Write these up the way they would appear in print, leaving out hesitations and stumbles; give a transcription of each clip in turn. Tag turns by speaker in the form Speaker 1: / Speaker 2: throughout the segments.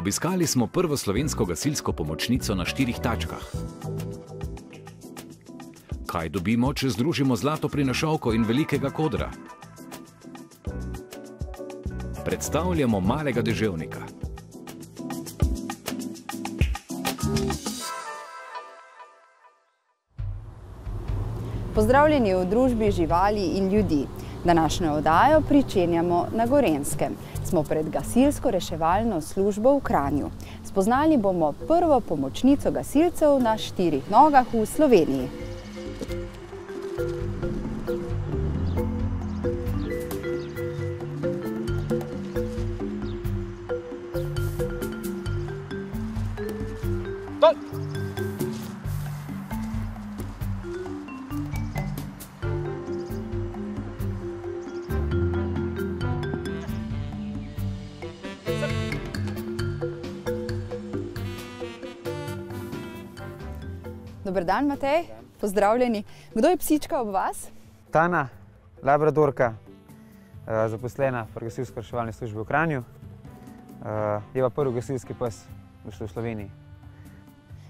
Speaker 1: Obiskali smo prvo slovensko gasilsko pomočnico na 4 tačkah. Kaj dobimo, če združimo zlato prinašalko in velikega kodra? Predstavljamo malega deževnika.
Speaker 2: Pozdravljeni v družbi živali in ljudi. Današnjo oddajo pričenjamo na Gorenjskem. Smo pred gasilsko reševalno službo v Kranju. Spoznali bomo prvo pomočnico gasilcev na 4 nogah v Sloveniji. Dober dan, Matej. Pozdravljeni. Kdo je psička ob vas?
Speaker 3: Tana, labradorka, zaposlena pri gasilsko reševalni službi v Kranju. Je pa prvi gasilski pes v Sloveniji.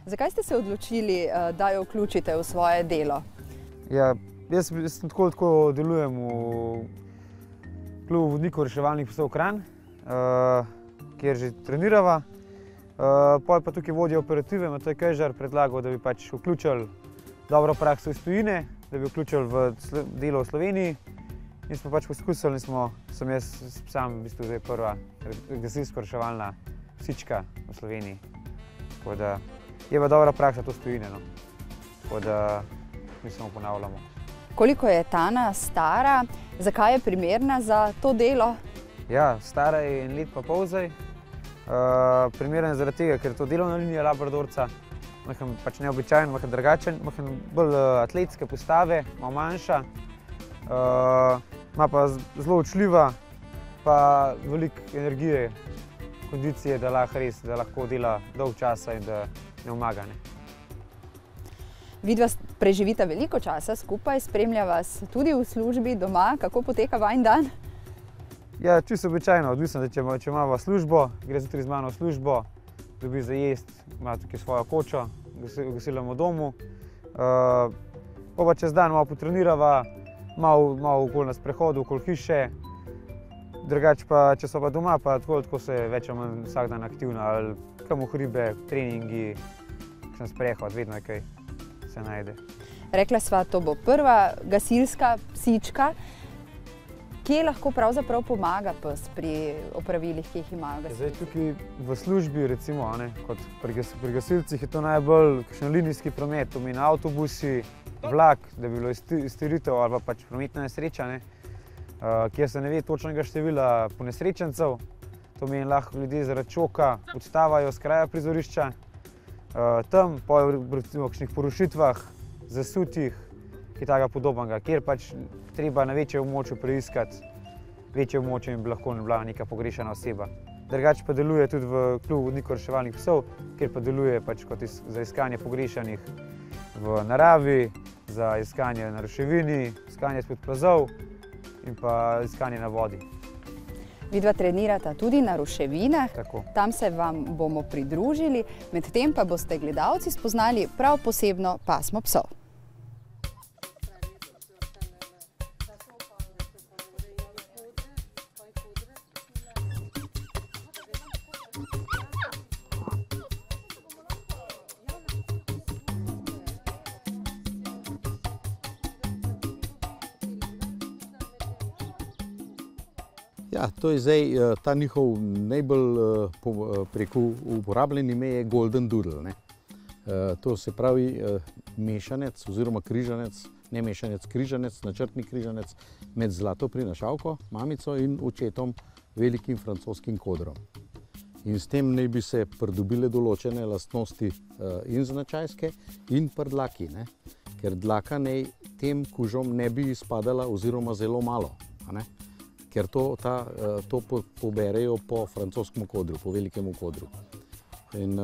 Speaker 2: Zakaj ste se odločili, da jo vključite v svoje delo?
Speaker 3: Ja, jaz tako delujem v klubu vodnikov reševalnih psov Kranj, kjer že trenirava. Potem pa tukaj vodja operative, Matej Kežar, predlagal, da bi pač vključili dobro prakso iz tujine, da bi vključili v delo v Sloveniji. In smo pač poskusili in sem jaz sam v bistvu zdaj prva gasilsko reševalna psička v Sloveniji. Tako da je pa dobra praksa to iz tujine, no. Tako da mi samo ponavljamo. Koliko je Tana stara? Zakaj je primerna za to delo? Ja, stara je 1 let pa pol zdaj. Primeren je zaradi tega, ker je to delovna linija labradorca, pač neobičajen, malo drugačen, bolj atletske postave, malo manjša, ima pa zelo učljiva, pa veliko energije, kondicije, da lahko dela dolgo časa in da ne umaga.
Speaker 2: Vidva preživita veliko časa skupaj, spremlja vas tudi v službi doma. Kako poteka vajin dan?
Speaker 3: Ja, čisto običajno, odvisno, da če imava službo, gre zjutraj z mano v službo, dobi za jest, ima tukaj svojo kočo, gasilamo v domu. Pa čez dan malo potrenirava, malo okoli na sprehodu, okoli hiše. Drugače pa, če so pa doma, pa tako se več ali manj vsak dan aktivna, ali kam v hribe, treningi, kakšen sprehod, vedno je kaj se najde.
Speaker 2: Rekla sva, to bo prva gasilska psička. Kje lahko pravzaprav pomaga pes pri opravilih, ki jih imajo gasilci?
Speaker 3: Zdaj tukaj v službi, recimo, kot pri gasilcih, je to najbolj kakšen linijski promet, to pomeni avtobusi, vlak, da bi bilo iztiritev ali pa pač prometna nesreča, kjer se ne ve točnega števila ponesrečencev. To pomeni, lahko ljudje zaradi šoka odstavajo s kraja prizorišča. Tam, recimo, v kakšnih porušitvah, zasutih, kaj takega podobnega, kjer pač treba na večjem območju preiskati večje območje in bi lahko bila neka pogrešana oseba. Drugače pa deluje tudi v klubu vodnikov reševalnih psov, kjer pa deluje pač kot za iskanje pogrešanih v naravi, za iskanje na ruševini, iskanje izpod plazov in pa iskanje na vodi.
Speaker 2: Vidva trenirata tudi na ruševinah,
Speaker 3: Tako.
Speaker 2: Tam se vam bomo pridružili, medtem pa boste gledalci spoznali prav posebno pasmo psov.
Speaker 4: Ja, to je zdaj ta njihov najbolj uporabljen ime je Golden Doodle. To se pravi mešanec oziroma križanec, ne mešanec, križanec, načrtni križanec med zlato prinašalko, mamico in očetom, velikim francoskim kodrom. In s tem naj bi se pridobile določene lastnosti in značajske in prdlaki, ker dlaka naj tem kužom ne bi izpadala oziroma zelo malo. Ker to poberejo po francoskem kodru, po velikem kodru. In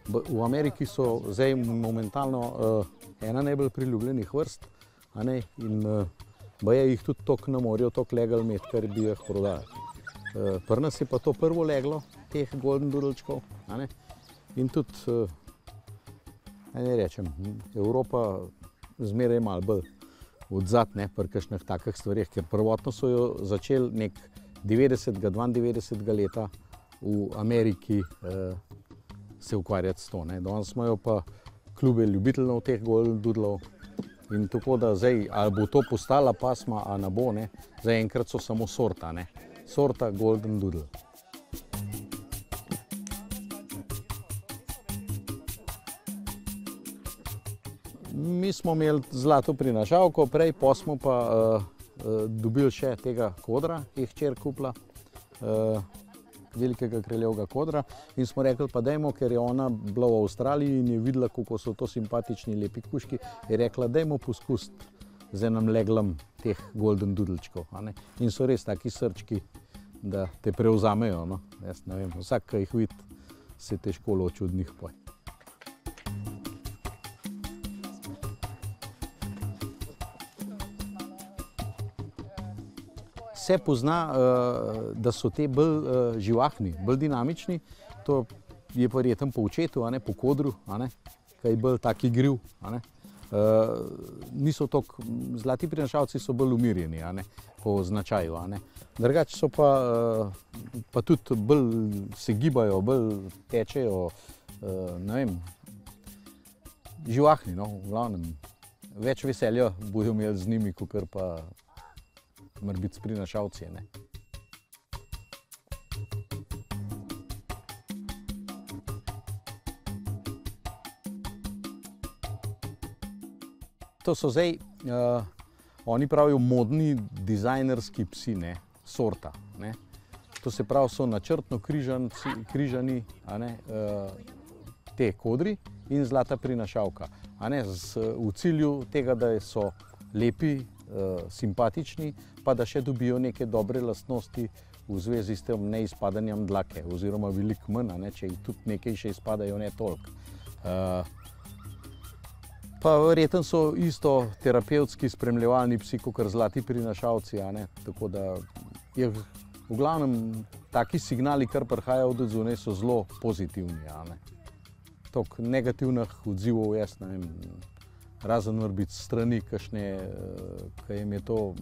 Speaker 4: v Ameriki so zdaj momentalno ena najbolj priljubljenih vrst, in baje jih tudi toliko na morju, toliko legal imeti, kar bi jih prodali. Pri nas je pa to prvo leglo, teh golden doodlečkov. In tudi, ne rečem, Evropa zmeraj malo bolj odzad pri kakšnih takih stvarih, ker prvotno so jo začeli nek 92. leta v Ameriki se ukvarjati s to. Danes imajo pa klube ljubiteljev teh golden doodlov. In tako da zdaj, ali bo to postala pasma, ali ne bo, zaenkrat so samo sorta, sorta golden doodle. Mi smo imeli zlato prinašalko prej, pa smo pa dobili še tega kodra, ki je hčer kupila, velikega kraljevega kodra, in smo rekli, pa dajmo, ker je ona bila v Avstraliji in je videla, kako so to simpatični lepi kužki, je rekla, dajmo poskusiti z enim leglom teh golden doodlečkov. In so res taki srčki, da te prevzamejo. Jaz ne vem, vsak, ki jih vidi, se težko loči od njih. Se pozna, da so te bolj živahni, bolj dinamični. To je verjetno po očetu, po kodru, ki je bolj tak igriv. Zlati prinašalci so bolj umirjeni po značaju. Drugače so pa tudi bolj se gibajo, bolj tečejo, ne vem, živahni, v glavnem. Več veselja bojo imeli z njimi, kakor pa mora biti s prinašalci. To so zdaj, oni pravijo, modni dizajnerski psi, sorta. To se pravi, so načrtno križani te kodri in zlata prinašalka. V cilju tega, da so lepi, simpatični, pa da še dobijo neke dobre lastnosti v zvezi s tem neizpadanjem dlake, oziroma veliko manj, če jih tudi nekaj še izpadajo, ne toliko. Pa verjetno so isto terapevtski spremljevalni psi, kakor zlati prinašalci, tako da je v glavnem taki signali, kar prihajajo od odzunaj, so zelo pozitivni. Toliko negativnih odzivov, jaz ne vem, razen mora biti strani kakšne, ki jim je to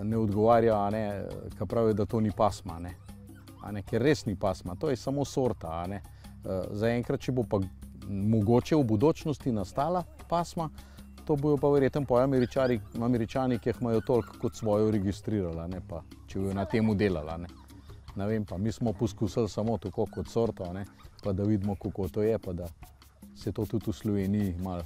Speaker 4: ne odgovarja, ki pravijo, da to ni pasma, ker res ni pasma, to je samo sorta. Zaenkrat, če bo pa mogoče v budočnosti nastala pasma, to bojo pa verjetno po Američani, ki jih imajo toliko kot svojo registrirali, pa če bojo na temu delali. Ne vem pa, mi smo poskusili samo tako kot sorto, pa da vidimo, kako to je, pa da se to tudi v Sloveniji malo.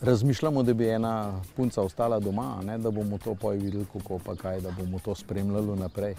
Speaker 4: Razmišljamo, da bi ena punca ostala doma, da bomo to pa videli, kako pa kaj, da bomo to spremljali naprej.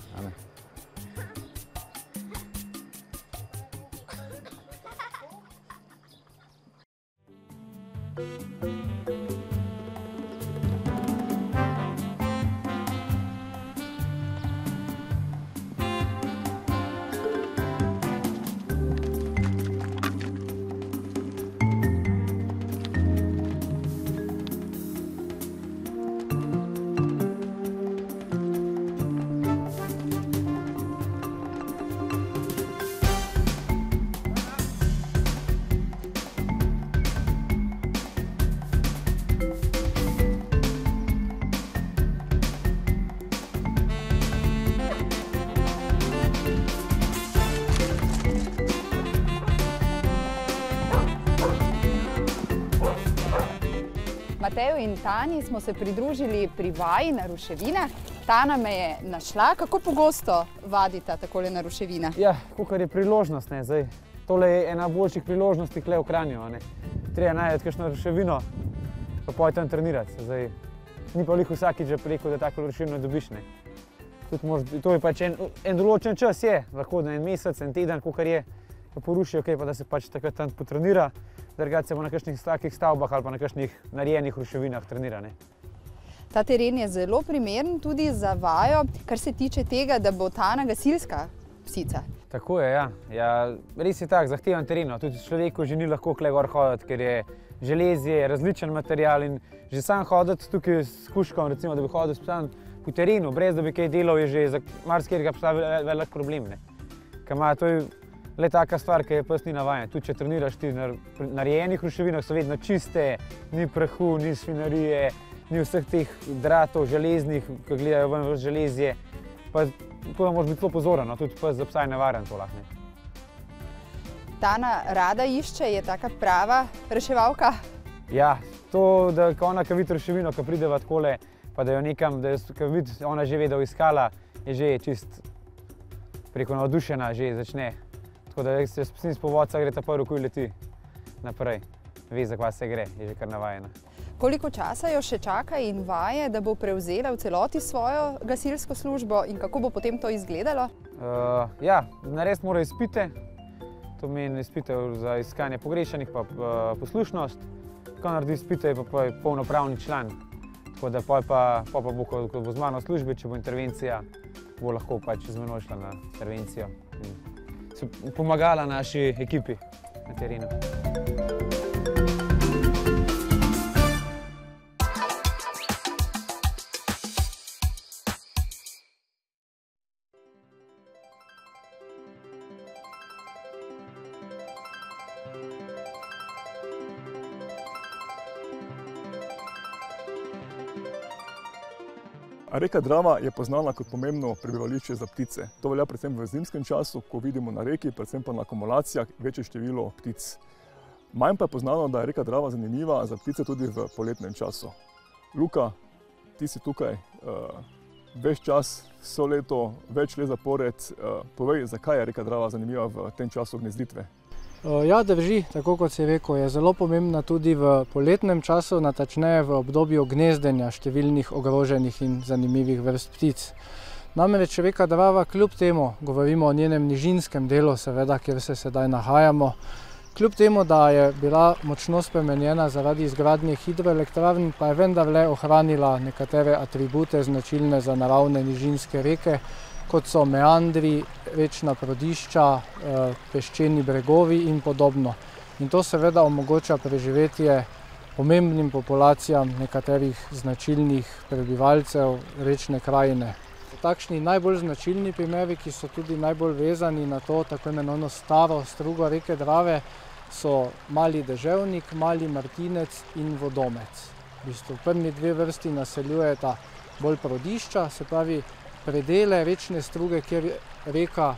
Speaker 2: Mateju in Tanji smo se pridružili pri vaji na ruševinah. Tana me je našla. Kako pogosto vadita takole na ruševinah?
Speaker 3: Ja, kakor je priložnost. Tole je ena boljših priložnosti tukaj v Kranju. Treba najti kakšno ruševino, pa pojdi tam trenirati. Ni pa veliko vsakič rekel, da tako ruševino dobiš. To je pač en določen čas, lahko en mesec, en teden, kakor je, pa porušijo, pa da se pač takrat tam potrenira. Drugače se bo na kakšnih takih stavbah ali pa na kakšnih narejenih ruševinah trenira.
Speaker 2: Ta teren je zelo primeren tudi za vajo, kar se tiče tega, da bo Tana gasilska psica.
Speaker 3: Tako je, ja. Res je tak, zahteven teren. Tudi človeku že ni lahko tukaj gor hoditi, ker je železje, različen material in že sam hoditi tukaj s kuškom, recimo, da bi hodil po terenu, brez da bi kaj delal, je že za marsikateri postaja velik problem. To je le taka stvar, ki je pes ni navajen. Tudi če treniraš ti na narejenih ruševinah, so vedno čiste, ni prahu, ni svinarije, ni vseh teh dratov železnih, ki gledajo ven v železje. Tako da moraš biti zelo pozoren, tudi pes za psa je nevaren to lahko.
Speaker 2: Tana rada išče, je taka prava reševalka?
Speaker 3: Ja, to, da ona, ko vidi ruševino, ko prideva takole, pa da jo nekam, da vidi, ona že ve, da jo iskala, je že čist preko navdušena, že začne. Tako da se spustim s povodca, gre ta prvi kuj leti naprej. Ve, za kva se gre, je že kar navajena.
Speaker 2: Koliko časa jo še čaka in vaje, da bo prevzela v celoti svojo gasilsko službo in kako bo potem to izgledalo?
Speaker 3: Ja, narediti mora izpite. To pomeni izpite za iskanje pogrešanih pa poslušnost. Ko naredi izpite, je pa polnopravni član. Tako da pa bo, ko bo z mano v službi, če bo intervencija, bo lahko pač z menoj šla na intervencijo in se pomagala naši ekipi na terenu.
Speaker 5: Reka Drava je poznana kot pomembno prebivališče za ptice. To velja predvsem v zimskem času, ko vidimo na reki, predvsem pa na akumulacijah, večje število ptic. Manj pa je poznano, da je reka Drava zanimiva za ptice tudi v poletnem času. Luka, ti si tukaj ves čas, vso leto, več let zapored. Povej, zakaj je reka Drava zanimiva v tem času gnezditve?
Speaker 6: Ja, drži, tako kot si rekel, je zelo pomembna tudi v poletnem času, natančneje v obdobju gnezdenja številnih ogroženih in zanimivih vrst ptic. Namreč reka Drava kljub temu, govorimo o njenem nižinskem delu, seveda, kjer se sedaj nahajamo, kljub temu, da je bila močno spremenjena zaradi izgradnje hidroelektrarn, pa je vendarle ohranila nekatere atribute značilne za naravne nižinske reke, kot so meandri, rečna prodišča, peščeni bregovi in podobno. In to seveda omogoča preživetje pomembnim populacijam nekaterih značilnih prebivalcev rečne krajine. Takšni najbolj značilni primeri, ki so tudi najbolj vezani na to tako imenovano staro strugo reke Drave, so mali deževnik, mali martinec in vodomec. V bistvu prvi dve vrsti naseljujeta bolj prodišča, se pravi predele rečne struge, kjer reka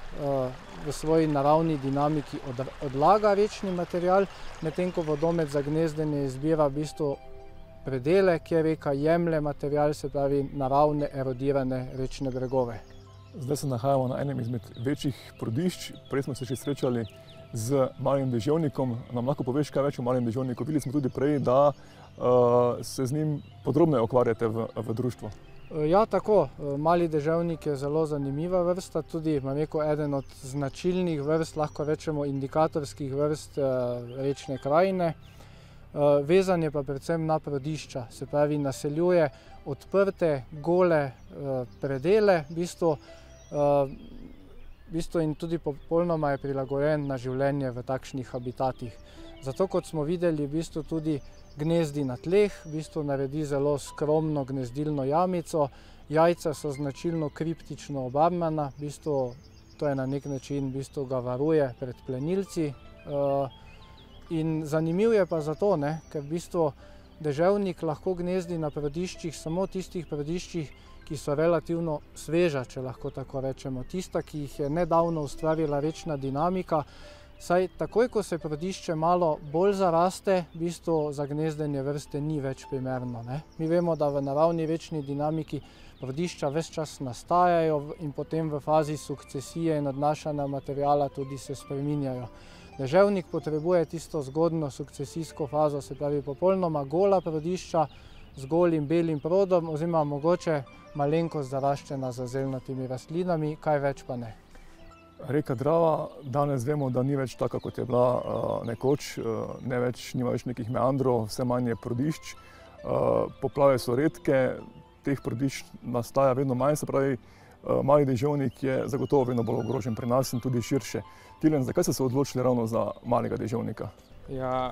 Speaker 6: v svoji naravni dinamiki odlaga rečni material, medtem ko vodomec za gnezdenje izbira v bistvu predele, kjer reka jemlje material, se pravi naravne erodirane rečne bregove.
Speaker 5: Zdaj se nahajamo na enem izmed večjih prodišč. Prej smo se še srečali z malim deževnikom. Nam lahko poveš kaj več o malem deževniku? Videli smo tudi prej, da se z njim podrobneje ukvarjate v društvu.
Speaker 6: Ja, tako. Mali deževnik je zelo zanimiva vrsta, tudi eden od značilnih vrst, lahko rečemo indikatorskih vrst rečne krajine. Vezan je pa predvsem na prodišča, se pravi naseljuje odprte, gole predele, v bistvu in tudi popolnoma je prilagojen na življenje v takšnih habitatih. Zato, kot smo videli, v bistvu tudi gnezdi na tleh, v bistvu naredi zelo skromno gnezdilno jamico, jajca so značilno kriptično obarvana, v bistvu to je na nek način, v bistvu ga varuje pred plenilci. In zanimiv je pa zato, ker v bistvu deževnik lahko gnezdi na prodiščih, samo tistih prodiščih, ki so relativno sveža, če lahko tako rečemo, tista, ki jih je nedavno ustvarila rečna dinamika. Saj takoj, ko se prodišče malo bolj zaraste, v bistvu za gnezdenje vrste ni več primerno. Mi vemo, da v naravni rečni dinamiki prodišča ves čas nastajajo in potem v fazi sukcesije in odnašanja materiala tudi se spreminjajo. Deževnik potrebuje tisto zgodnjo sukcesijsko fazo, se pravi popolnoma gola prodišča z golim belim prodom oziroma mogoče malenkost zaraščena z zelnatimi rastlinami, kaj več pa ne.
Speaker 5: Reka Drava danes vemo, da ni več taka, kot je bila nekoč, nima več nekih meandrov, vse manj je prodišč. Poplave so redke, teh prodišč nastaja vedno manj, se pravi, mali deževnik je zagotovo vedno bolj ogrožen pri nas in tudi širše. Tilen, zakaj ste se odločili ravno za malega deževnika?
Speaker 7: Ja,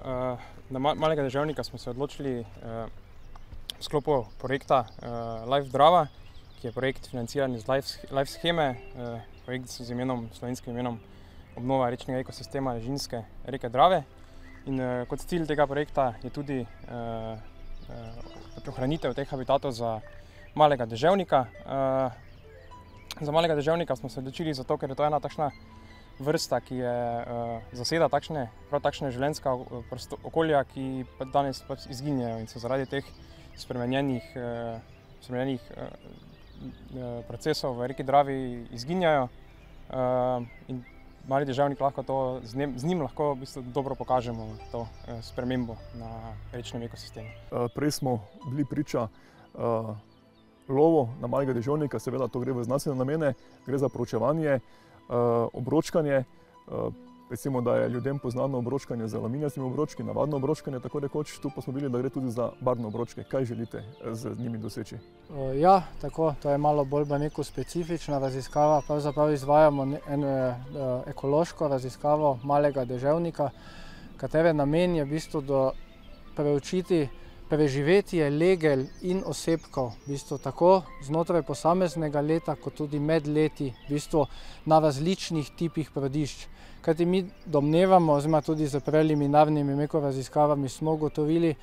Speaker 7: na Malega deževnika smo se odločili v sklopu projekta Life Drava, ki je projekt financiran iz Life sheme, projekt z slovenskim imenom Obnova rečnega ekosistema Režinske reke Drave. In kot cilj tega projekta je tudi ohranitev teh habitatov za Malega deževnika. Za Malega deževnika smo se odločili zato, ker je to ena takšna vrsta, ki je zaseda prav takšne življenjska okolja, ki danes izginjajo in so zaradi teh spremenjenih procesov v reki Dravi izginjajo. In Mali deževnik lahko z njim lahko v bistvu dobro pokažemo to spremembo na rečnem ekosistemu.
Speaker 5: Prej smo bili priča lovu na Malega deževnika, seveda to gre v znanstvene namene, gre za proučevanje, obročkanje. Recimo, da je ljudem poznano obročkanje z aluminijastimi obročki, navadno obročkanje, tako rekoč, tu pa smo videli, da gre tudi za barvne obročke. Kaj želite z njimi doseči?
Speaker 6: Ja, tako, to je malo bolj specifična raziskava. Pravzaprav izvajamo eno ekološko raziskavo Malega deževnika, katere namen je v bistvu preučiti preživetje legel in osebkov, v bistvu tako znotraj posameznega leta, kot tudi med leti, v bistvu na različnih tipih prodišč. Kajti mi domnevamo, oziroma tudi z preliminarnimi raziskavami smo ugotovili,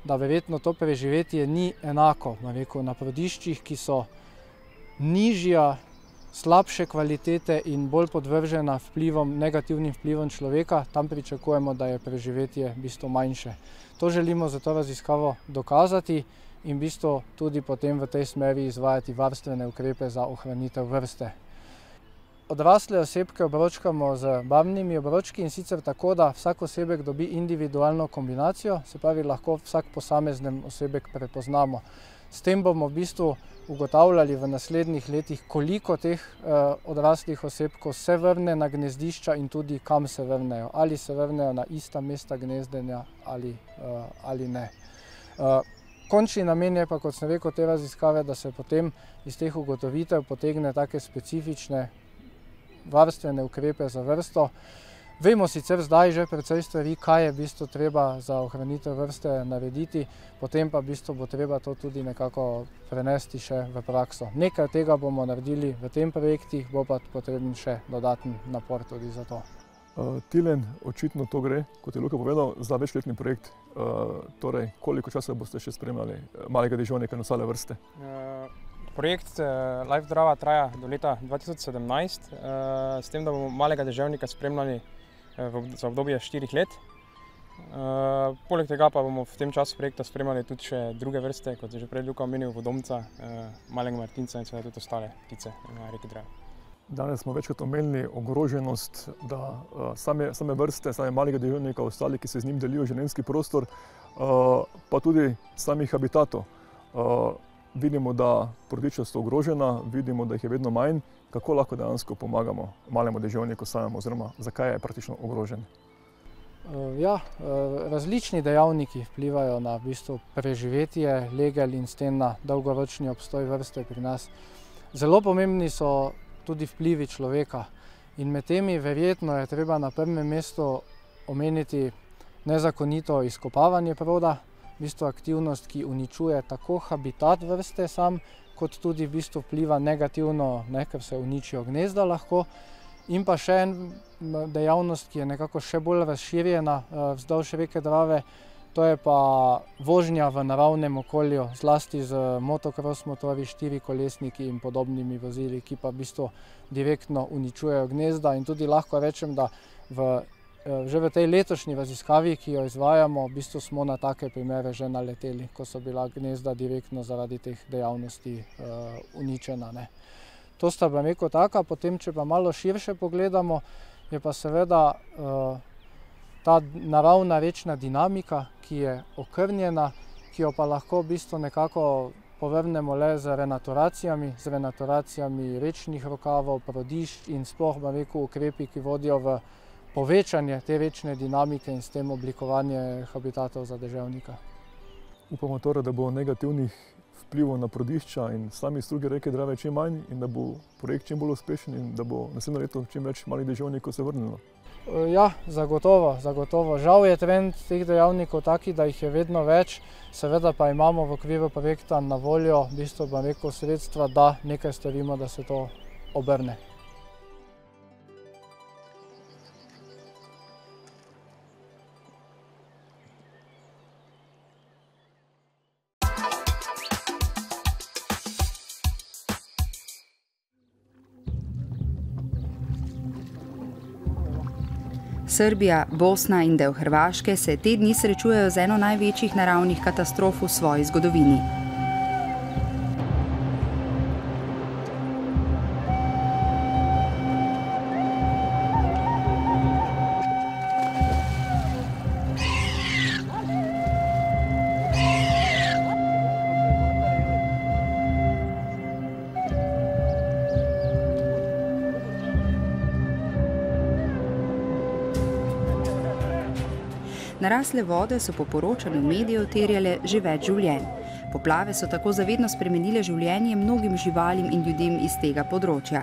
Speaker 6: da verjetno to preživetje ni enako na prodiščih, ki so nižja, slabše kvalitete in bolj podvržena negativnim vplivom človeka. Tam pričakujemo, da je preživetje v bistvu manjše. To želimo za to raziskavo dokazati in v bistvu tudi potem v tej smeri izvajati varstvene ukrepe za ohranitev vrste. Odrasle osebke obročkamo z barvnimi obročki in sicer tako, da vsak osebek dobi individualno kombinacijo, se pravi lahko vsak posamezen osebek prepoznamo. S tem bomo v bistvu ugotavljali v naslednjih letih, koliko teh odraslih osebkov se vrne na gnezdišča in tudi kam se vrnejo. Ali se vrnejo na ista mesta gnezdenja ali ne. Končni namen je pa, kot sem rekel, te raziskave, da se potem iz teh ugotovitev potegne take specifične varstvene ukrepe za vrsto. Vemo sicer zdaj že precej stvari, kaj je v bistvu treba za ohranitev vrste narediti, potem pa v bistvu bo treba to tudi nekako prenesti še v prakso. Nekaj tega bomo naredili v tem projektih, bo pa potreben še dodaten napor tudi za to.
Speaker 5: Tilen, očitno to gre, kot je Luka povedal, za večletni projekt. Torej, koliko časa boste še spremljali Malega deževnika in ostale vrste?
Speaker 7: Projekt Life Drava traja do leta 2017, s tem, da bomo Malega deževnika spremljali za obdobje 4 let. Poleg tega pa bomo v tem času projekta spremljali tudi še druge vrste, kot je že prej Luka omenil, vodomca, malega martinca in seveda tudi ostale ptice na reki Dravi.
Speaker 5: Danes smo večkrat omenili ogroženost, da same vrste, same Malega deževnika, ostali, ki se z njim delijo življenjski prostor, pa tudi samih habitatov. Vidimo, da prodičja so ogrožena, vidimo, da jih je vedno manj. Kako lahko dejansko pomagamo Malemu deževniku samemu, oziroma zakaj je praktično ogrožen?
Speaker 6: Ja, različni dejavniki vplivajo na v bistvu preživetje legel in s tem na dolgoročni obstoj vrste pri nas. Zelo pomembni so tudi vplivi človeka in med temi verjetno je treba na prvem mestu omeniti nezakonito izkopavanje proda, v bistvu aktivnost, ki uničuje tako habitat vrste sam, kot tudi v bistvu vpliva negativno, ker se uničijo gnezda lahko. In pa še en dejavnost, ki je nekako še bolj razširjena vzdolž reke Drave, to je pa vožnja v naravnem okolju, zlasti z motocross motorji, štirikolesniki in podobnimi vozili, ki pa v bistvu direktno uničujejo gnezda. In tudi lahko rečem, da že v tej letošnji raziskavi, ki jo izvajamo, v bistvu smo na take primere že naleteli, ko so bila gnezda direktno zaradi teh dejavnosti uničena. To sta pa rekel taka, potem če pa malo širše pogledamo, je pa seveda ta naravna rečna dinamika, ki je okrnjena, ki jo pa lahko v bistvu nekako povrnemo le z renaturacijami rečnih rokavov, prodišč in sploh, bom rekel, ukrepi, ki vodijo v povečanje te rečne dinamike in s tem oblikovanje habitatov za deževnika.
Speaker 5: Upamo torej, da bo negativnih vplivov na prodišča in sami strugi reke Drave čim manj in da bo projekt čim bolj uspešen in da bo naslednje leto čim več malih deževnikov se vrnilo.
Speaker 6: Ja, zagotovo. Žal je trend teh dejavnikov taki, da jih je vedno več, seveda pa imamo v okviru projekta na voljo sredstva, da nekaj storimo, da se to obrne.
Speaker 2: Srbija, Bosna in del Hrvaške se te dni srečujejo z eno največjih naravnih katastrof v svoji zgodovini. Narasle vode so po poročanju medijev terjale že več življenj. Poplave so tako zavedno spremenile življenje mnogim živalim in ljudem iz tega področja.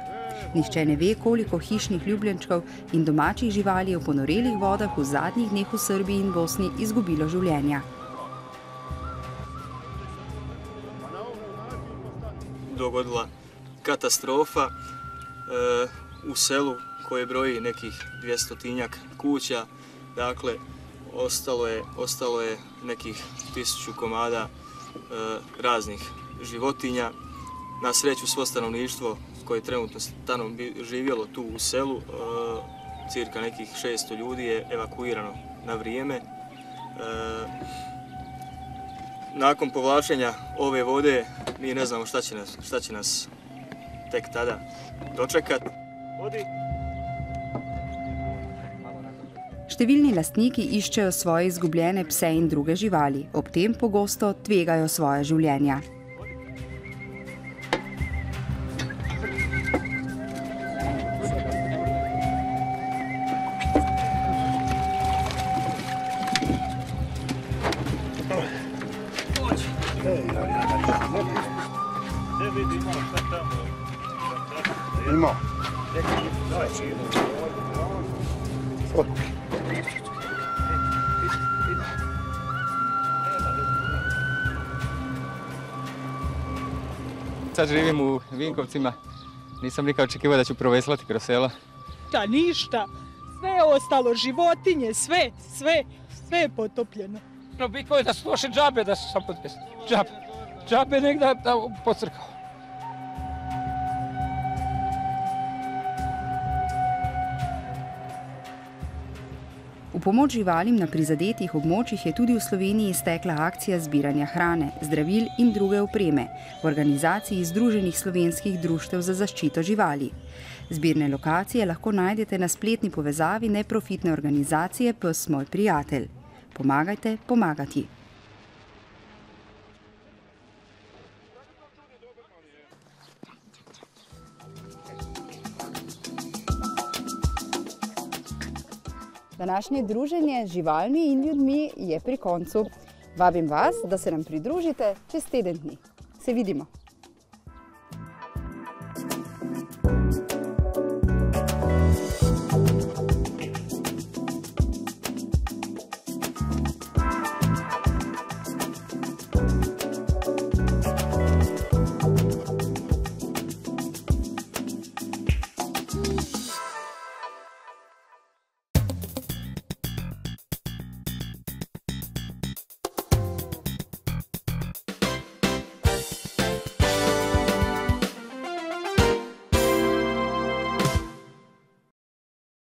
Speaker 2: Nihče ne ve, koliko hišnih ljubljenčkov in domačih živali je v ponorelih vodah v zadnjih dneh v Srbiji in Bosni izgubilo življenja.
Speaker 8: Dogodila katastrofa u selu koje broji nekih 200-tinjak kuća. Dakle, ostalo je nekih 1000 komada raznih životinja. Na sreću svo stanovništvo koje je trenutno živjelo tu u selu, cirka nekih 600 ljudi je evakuirano na vrijeme. Nakon povlačenja ove vode mi ne znamo šta će nas tek tada dočekati.
Speaker 2: Številni lastniki iščejo svoje izgubljene pse in druge živali, ob tem pogosto tvegajo svoje življenja.
Speaker 9: Sad živim u Vinkovcima, nisam nikad očekivao da ću proveslati kroz selo.
Speaker 10: Ništa, sve je ostalo, životinje, sve je potopljeno.
Speaker 11: Bitno je da su loše džabe, da su sam potpis. Džabe negdje pocrkao.
Speaker 2: V pomoč živalim na prizadetih območjih je tudi v Sloveniji stekla akcija zbiranja hrane, zdravil in druge opreme v organizaciji Združenih slovenskih društev za zaščito živali. Zbirne lokacije lahko najdete na spletni povezavi neprofitne organizacije Pes moj prijatelj. Pomagajte pomagati. Današnje druženje z živalmi in ljudmi je pri koncu. Vabim vas, da se nam pridružite čez teden dni. Se vidimo!